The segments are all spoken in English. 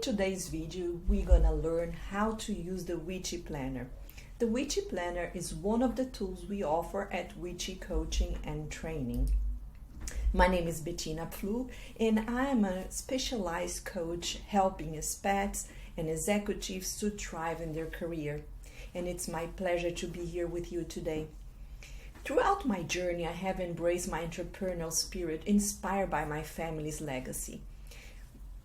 In today's video, we're gonna learn how to use the Wity Planner. The Wity Planner is one of the tools we offer at Wity Coaching and Training. My name is Bettina Pflug, and I'm a specialized coach helping expats and executives to thrive in their career. And it's my pleasure to be here with you today. Throughout my journey, I have embraced my entrepreneurial spirit inspired by my family's legacy.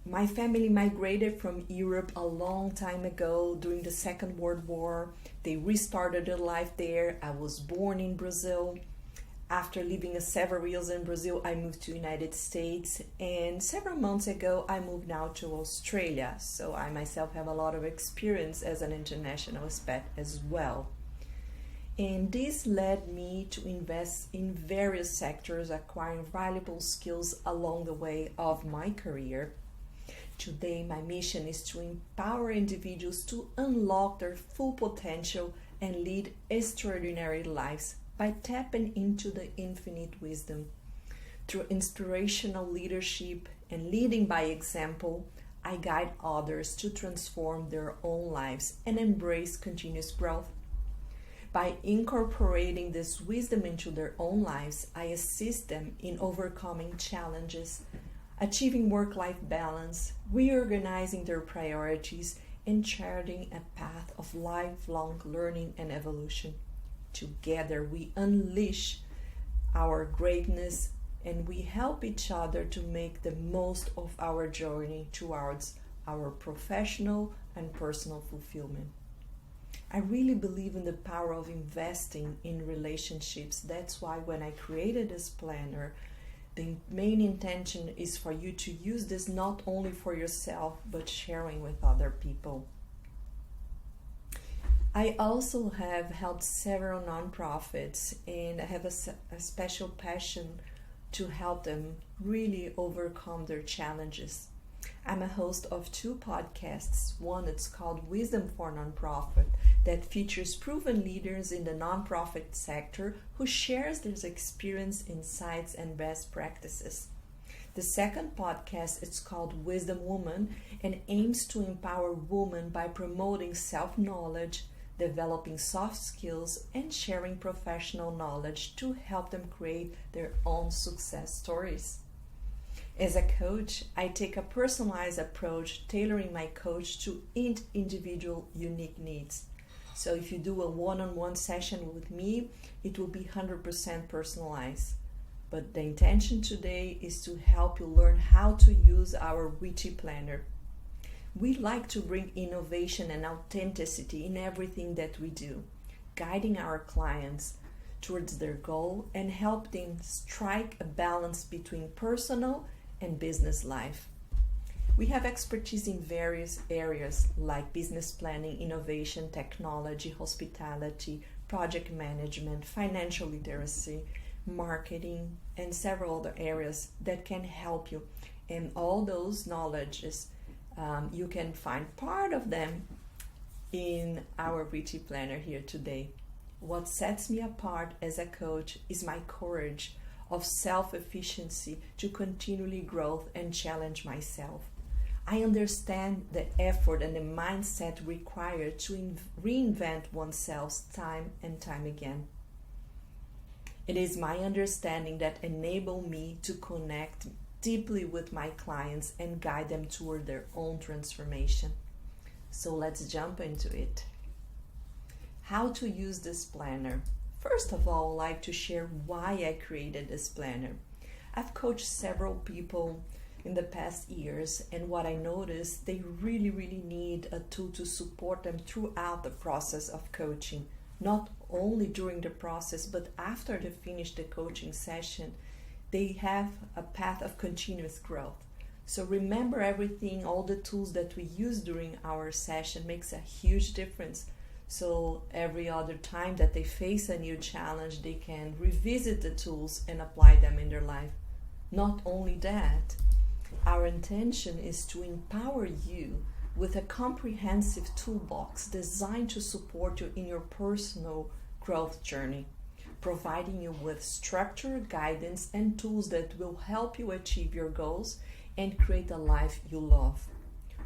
My family migrated from Europe a long time ago during the Second World War. They restarted their life there. I was born in Brazil. After living several years in Brazil, I moved to the United States, and several months ago I moved now to Australia. So I myself have a lot of experience as an international expat as well. And this led me to invest in various sectors, acquiring valuable skills along the way of my career. Today, my mission is to empower individuals to unlock their full potential and lead extraordinary lives by tapping into the infinite wisdom. Through inspirational leadership and leading by example, I guide others to transform their own lives and embrace continuous growth. By incorporating this wisdom into their own lives, I assist them in overcoming challenges, achieving work-life balance, reorganizing their priorities, and charting a path of lifelong learning and evolution. Together, we unleash our greatness and we help each other to make the most of our journey towards our professional and personal fulfillment. I really believe in the power of investing in relationships. That's why when I created this planner, the main intention is for you to use this not only for yourself, but sharing with other people. I also have helped several nonprofits, and I have a special passion to help them really overcome their challenges. I'm a host of two podcasts. One it's called Wisdom for Nonprofit, that features proven leaders in the nonprofit sector who shares their experience, insights, and best practices. The second podcast is called Wisdom Woman and aims to empower women by promoting self-knowledge, developing soft skills, and sharing professional knowledge to help them create their own success stories. As a coach, I take a personalized approach, tailoring my coach to individual unique needs. So if you do a one-on-one session with me, it will be 100% personalized. But the intention today is to help you learn how to use our Wity Planner. We like to bring innovation and authenticity in everything that we do, guiding our clients towards their goal and help them strike a balance between personal and business life. We have expertise in various areas like business planning, innovation, technology, hospitality, project management, financial literacy, marketing, and several other areas that can help you. And all those knowledges, you can find part of them in our Wity Planner here today. What sets me apart as a coach is my courage of self-efficiency to continually grow and challenge myself. I understand the effort and the mindset required to reinvent oneself time and time again. It is my understanding that enables me to connect deeply with my clients and guide them toward their own transformation. So let's jump into it. How to use this planner. First of all, I'd like to share why I created this planner. I've coached several people in the past years, and what I noticed, they really need a tool to support them throughout the process of coaching. Not only during the process, but after they finish the coaching session, they have a path of continuous growth. So remember everything, all the tools that we use during our session makes a huge difference. So every other time that they face a new challenge, they can revisit the tools and apply them in their life. Not only that, our intention is to empower you with a comprehensive toolbox designed to support you in your personal growth journey, providing you with structure, guidance, and tools that will help you achieve your goals and create a life you love.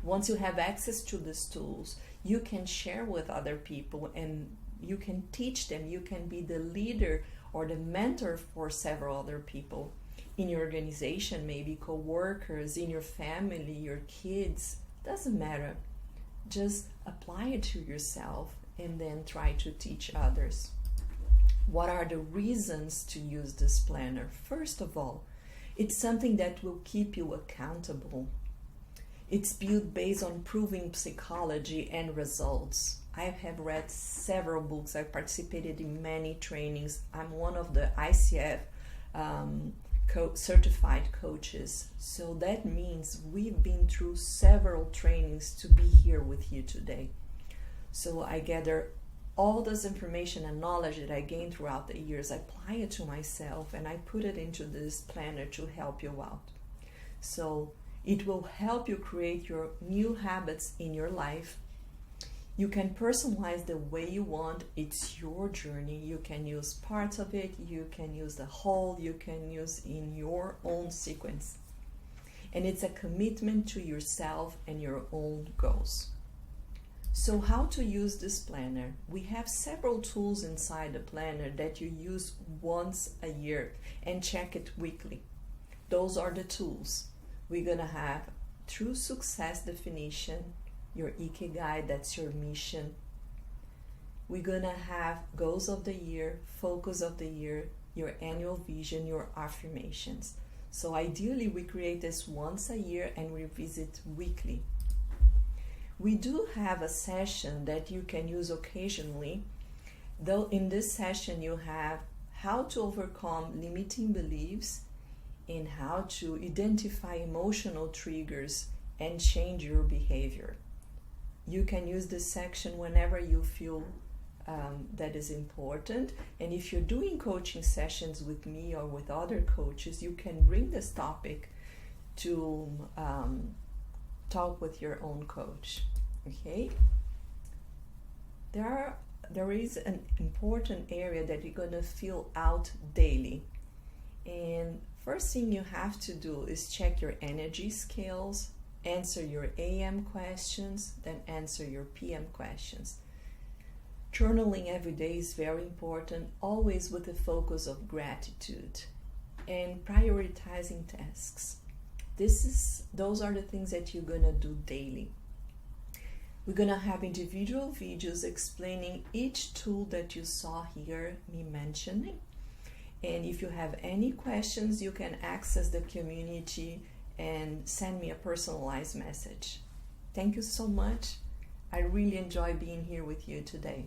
Once you have access to these tools, you can share with other people and you can teach them. You can be the leader or the mentor for several other people in your organization, maybe co-workers, in your family, your kids. Doesn't matter. Just apply it to yourself and then try to teach others. What are the reasons to use this planner? First of all, it's something that will keep you accountable. It's built based on proven psychology and results. I have read several books. I've participated in many trainings. I'm one of the ICF certified coaches. So that means we've been through several trainings to be here with you today. So I gather all this information and knowledge that I gained throughout the years, I apply it to myself and I put it into this planner to help you out. So it will help you create your new habits in your life. You can personalize the way you want. It's your journey. You can use parts of it. You can use the whole. You can use in your own sequence. And it's a commitment to yourself and your own goals. So how to use this planner? We have several tools inside the planner that you use once a year and check it weekly. Those are the tools. We're going to have true success definition, your ikigai, that's your mission. We're going to have goals of the year, focus of the year, your annual vision, your affirmations. So ideally we create this once a year and revisit weekly. We do have a session that you can use occasionally. Though in this session you have how to overcome limiting beliefs and how to identify emotional triggers and change your behavior. You can use this section whenever you feel that is important. And if you're doing coaching sessions with me or with other coaches, you can bring this topic to talk with your own coach. Okay? There is an important area that you're going to fill out daily. And first thing you have to do is check your energy scales, answer your AM questions, then answer your PM questions. Journaling every day is very important, always with the focus of gratitude and prioritizing tasks. Those are the things that you're going to do daily. We're going to have individual videos explaining each tool that you saw here me mentioning. And if you have any questions, you can access the community and send me a personalized message. Thank you so much. I really enjoy being here with you today.